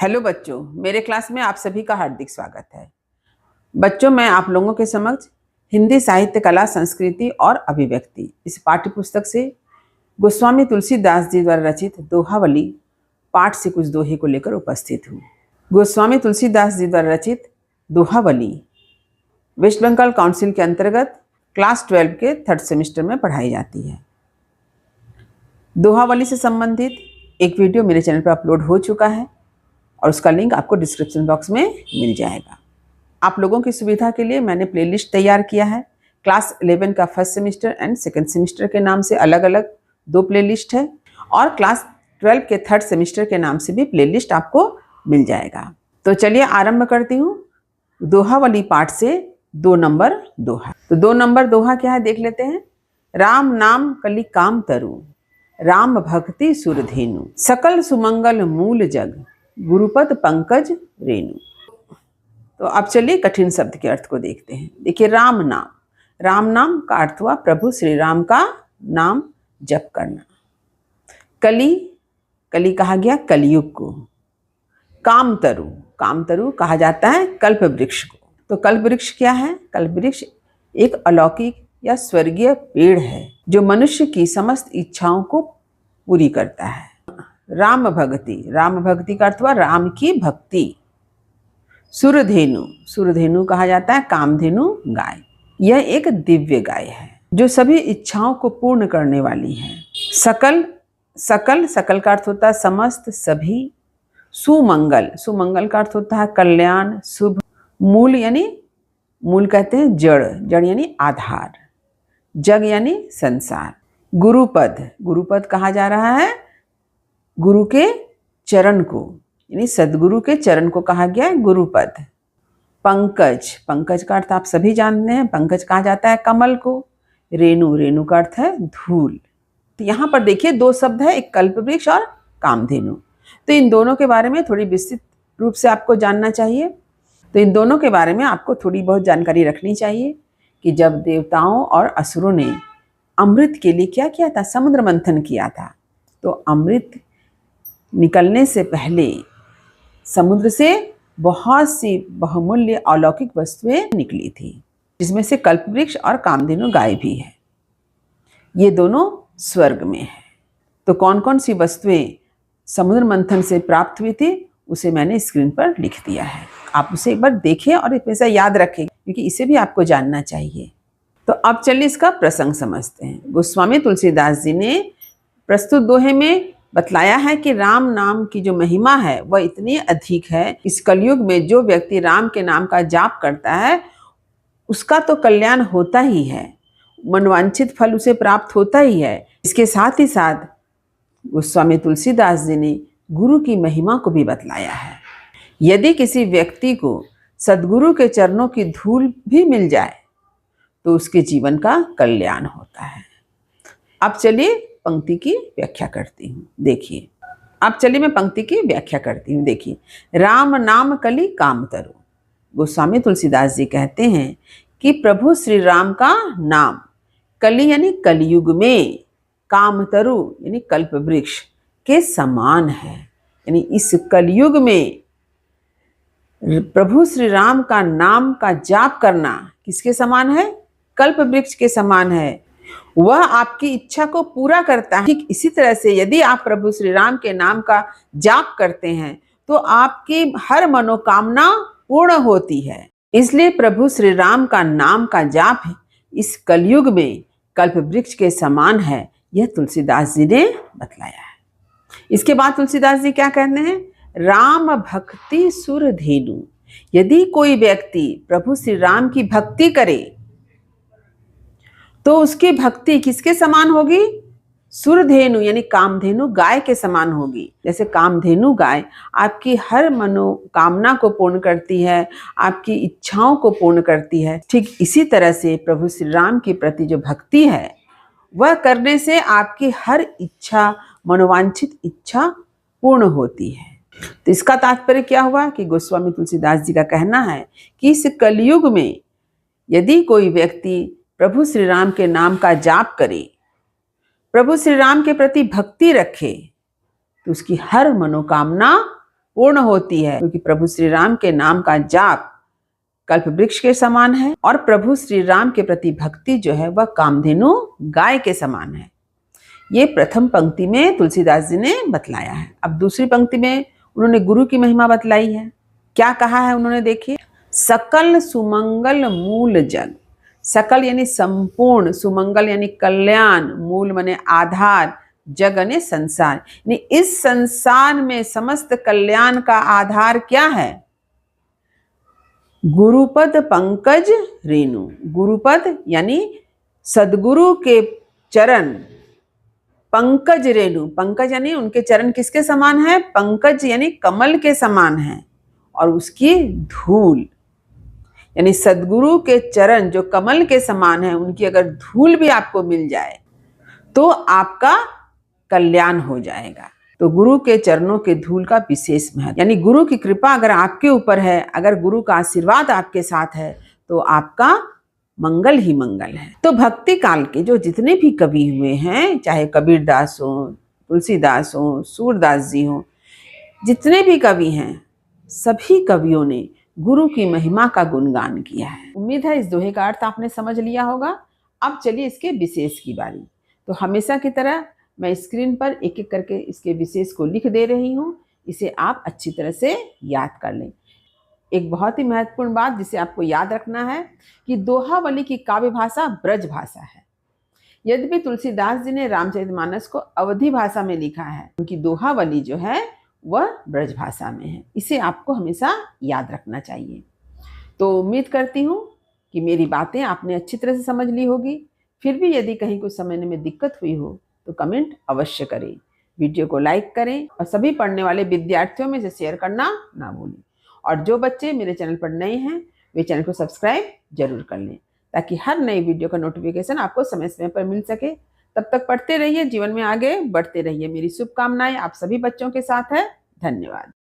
Hello बच्चों, मेरे class में आप सभी का हार्दिक स्वागत है। बच्चों, मैं आप लोगों के समक्ष हिंदी साहित्य, कला, संस्कृति और अभिव्यक्ति इस पाठ्य पुस्तक से गोस्वामी तुलसीदास जी द्वारा रचित दोहावली पाठ से कुछ दोहे को लेकर उपस्थित हूँ। गोस्वामी तुलसीदास जी द्वारा रचित दोहावली वेस्ट बंगाल काउंसिल के अंतर्गत क्लास 12 के 3rd सेमेस्टर में पढ़ाई जाती है। दोहावली से संबंधित एक वीडियो मेरे चैनल पर अपलोड हो चुका है और उसका लिंक आपको डिस्क्रिप्शन बॉक्स में मिल जाएगा। आप लोगों की सुविधा के लिए मैंने प्लेलिस्ट तैयार किया है। क्लास 11 का 1st semester and 2nd semester के नाम से अलग अलग 2 प्लेलिस्ट है और क्लास 12 के 3rd सेमेस्टर के नाम से भी प्लेलिस्ट आपको मिल जाएगा। तो चलिए आरंभ करती हूँ दोहावली पाठ से 2 नंबर दोहा। तो 2 नंबर दोहा क्या है देख लेते हैं। राम नाम कलि काम तरु, राम भक्ति सुरधेनु, सकल सुमंगल मूल जग, गुरुपद पंकज रेणु। तो अब चलिए कठिन शब्द के अर्थ को देखते हैं। देखिए, राम नाम का अर्थ हुआ प्रभु श्री राम का नाम जप करना। कली कहा गया कलयुग को। कामतरु कहा जाता है कल्प वृक्ष को। तो कल्प वृक्ष क्या है? कल्प वृक्ष एक अलौकिक या स्वर्गीय पेड़ है जो मनुष्य की समस्त इच्छाओं को पूरी करता है। राम भक्ति का अर्थ हुआ राम की भक्ति। सुरधेनु कहा जाता है कामधेनु गाय। यह एक दिव्य गाय है जो सभी इच्छाओं को पूर्ण करने वाली है। सकल का अर्थ होता है समस्त, सभी। सुमंगल का अर्थ होता है कल्याण, शुभ। मूल कहते हैं जड़ यानी आधार। जग यानी संसार। गुरुपद कहा जा रहा है गुरु के चरण को, यानी सदगुरु के चरण को कहा गया है गुरुपद। पंकज का अर्थ आप सभी जानते हैं, पंकज कहा जाता है कमल को। रेणु का अर्थ है धूल। तो यहाँ पर देखिए 2 शब्द है, एक कल्पवृक्ष और कामधेनु। तो इन दोनों के बारे में थोड़ी विस्तृत रूप से आपको जानना चाहिए। तो इन दोनों के बारे में आपको थोड़ी बहुत जानकारी रखनी चाहिए कि जब देवताओं और असुरों ने अमृत के लिए क्या किया था, समुद्र मंथन किया था, तो अमृत निकलने से पहले समुद्र से बहुत सी बहुमूल्य अलौकिक वस्तुएं निकली थी, जिसमें से कल्पवृक्ष और कामधेनु गाय भी है। ये दोनों स्वर्ग में है। तो कौन कौन सी वस्तुएं समुद्र मंथन से प्राप्त हुई थी उसे मैंने स्क्रीन पर लिख दिया है। आप उसे एक बार देखें और हमेशा याद रखें, क्योंकि इसे भी आपको जानना चाहिए। तो अब चलिए इसका प्रसंग समझते हैं। गोस्वामी तुलसीदास जी ने प्रस्तुत दोहे में बतलाया है कि राम नाम की जो महिमा है वह इतनी अधिक है, इस कलयुग में जो व्यक्ति राम के नाम का जाप करता है उसका तो कल्याण होता ही है, मनवांछित फल उसे प्राप्त होता ही है। इसके साथ ही साथ गोस्वामी तुलसीदास जी ने गुरु की महिमा को भी बतलाया है। यदि किसी व्यक्ति को सद्गुरु के चरणों की धूल भी मिल जाए तो उसके जीवन का कल्याण होता है। अब चलिए पंक्ति की व्याख्या करती हूँ। देखिए, देखिए, राम नाम कलि काम तरु। गोस्वामी तुलसीदास जी कहते हैं कि प्रभु श्री राम का नाम कलि यानी कलयुग में, काम तरु यानी कल्प वृक्ष के समान है। यानी इस कलयुग में प्रभु श्री राम का नाम का जाप करना किसके समान है? कल्प वृक्ष के समान है। वह आपकी इच्छा को पूरा करता है। ठीक इसी तरह से यदि आप प्रभु श्री राम के नाम का जाप करते हैं तो आपकी हर मनोकामना पूर्ण होती है। इसलिए प्रभु श्री राम का नाम का जाप इस कलयुग में कल्प वृक्ष के समान है, यह तुलसीदास जी ने बतलाया है। इसके बाद तुलसीदास जी क्या कहते हैं? राम भक्ति सुरधेनु। यदि कोई व्यक्ति प्रभु श्री राम की भक्ति करे तो उसकी भक्ति किसके समान होगी? सुरधेनु यानी कामधेनु गाय के समान होगी। जैसे कामधेनु गाय आपकी हर मनोकामना को पूर्ण करती है, आपकी इच्छाओं को पूर्ण करती है, ठीक इसी तरह से प्रभु श्री राम के प्रति जो भक्ति है वह करने से आपकी हर इच्छा, मनोवांछित इच्छा पूर्ण होती है। तो इसका तात्पर्य क्या हुआ कि गोस्वामी तुलसीदास जी का कहना है कि इस कलयुग में यदि कोई व्यक्ति प्रभु श्री राम के नाम का जाप करे, प्रभु श्री राम के प्रति भक्ति रखे, तो उसकी हर मनोकामना पूर्ण होती है, क्योंकि प्रभु श्री राम के नाम का जाप कल्प वृक्ष के समान है और प्रभु श्री राम के प्रति भक्ति जो है वह कामधेनु गाय के समान है। ये प्रथम पंक्ति में तुलसीदास जी ने बतलाया है। अब दूसरी पंक्ति में उन्होंने गुरु की महिमा बतलाई है। क्या कहा है उन्होंने, देखिए, सकल सुमंगल मूल जग। सकल यानी संपूर्ण, सुमंगल यानी कल्याण, मूल माने आधार, जग यानी संसार, यानी इस संसार में समस्त कल्याण का आधार क्या है? गुरुपद पंकज रेणु। गुरुपद यानी सदगुरु के चरण, पंकज रेणु, पंकज यानी उनके चरण किसके समान है? पंकज यानी कमल के समान है, और उसकी धूल यानी सदगुरु के चरण जो कमल के समान है, उनकी अगर धूल भी आपको मिल जाए तो आपका कल्याण हो जाएगा। तो गुरु के चरणों के धूल का विशेष महत्व, यानी गुरु की कृपा अगर आपके ऊपर है, अगर गुरु का आशीर्वाद आपके साथ है, तो आपका मंगल ही मंगल है। तो भक्ति काल के जो जितने भी कवि हुए हैं, चाहे कबीरदास हो, तुलसीदास हो, सूरदास जी हो, जितने भी कवि हैं, सभी कवियों ने गुरु की महिमा का गुणगान किया है। उम्मीद है इस दोहे का अर्थ आपने समझ लिया होगा। अब चलिए इसके विशेष की बारी। तो हमेशा की तरह मैं स्क्रीन पर एक एक करके इसके विशेष को लिख दे रही हूँ, इसे आप अच्छी तरह से याद कर लें। एक बहुत ही महत्वपूर्ण बात जिसे आपको याद रखना है कि दोहावली की काव्य भाषा ब्रज भाषा है। यद्यपि तुलसीदास जी ने रामचरितमानस को अवधी भाषा में लिखा है, उनकी दोहावली जो है वह ब्रज भाषा में है। इसे आपको हमेशा याद रखना चाहिए। तो उम्मीद करती हूँ कि मेरी बातें आपने अच्छी तरह से समझ ली होगी। फिर भी यदि कहीं कुछ समझने में दिक्कत हुई हो तो कमेंट अवश्य करें, वीडियो को लाइक करें और सभी पढ़ने वाले विद्यार्थियों में से शेयर करना ना भूलें। और जो बच्चे मेरे चैनल पर नए हैं वे चैनल को सब्सक्राइब जरूर कर लें, ताकि हर नई वीडियो का नोटिफिकेशन आपको समय समय पर मिल सके। तब तक पढ़ते रहिए, जीवन में आगे बढ़ते रहिए। मेरी शुभकामनाएं आप सभी बच्चों के साथ है। धन्यवाद।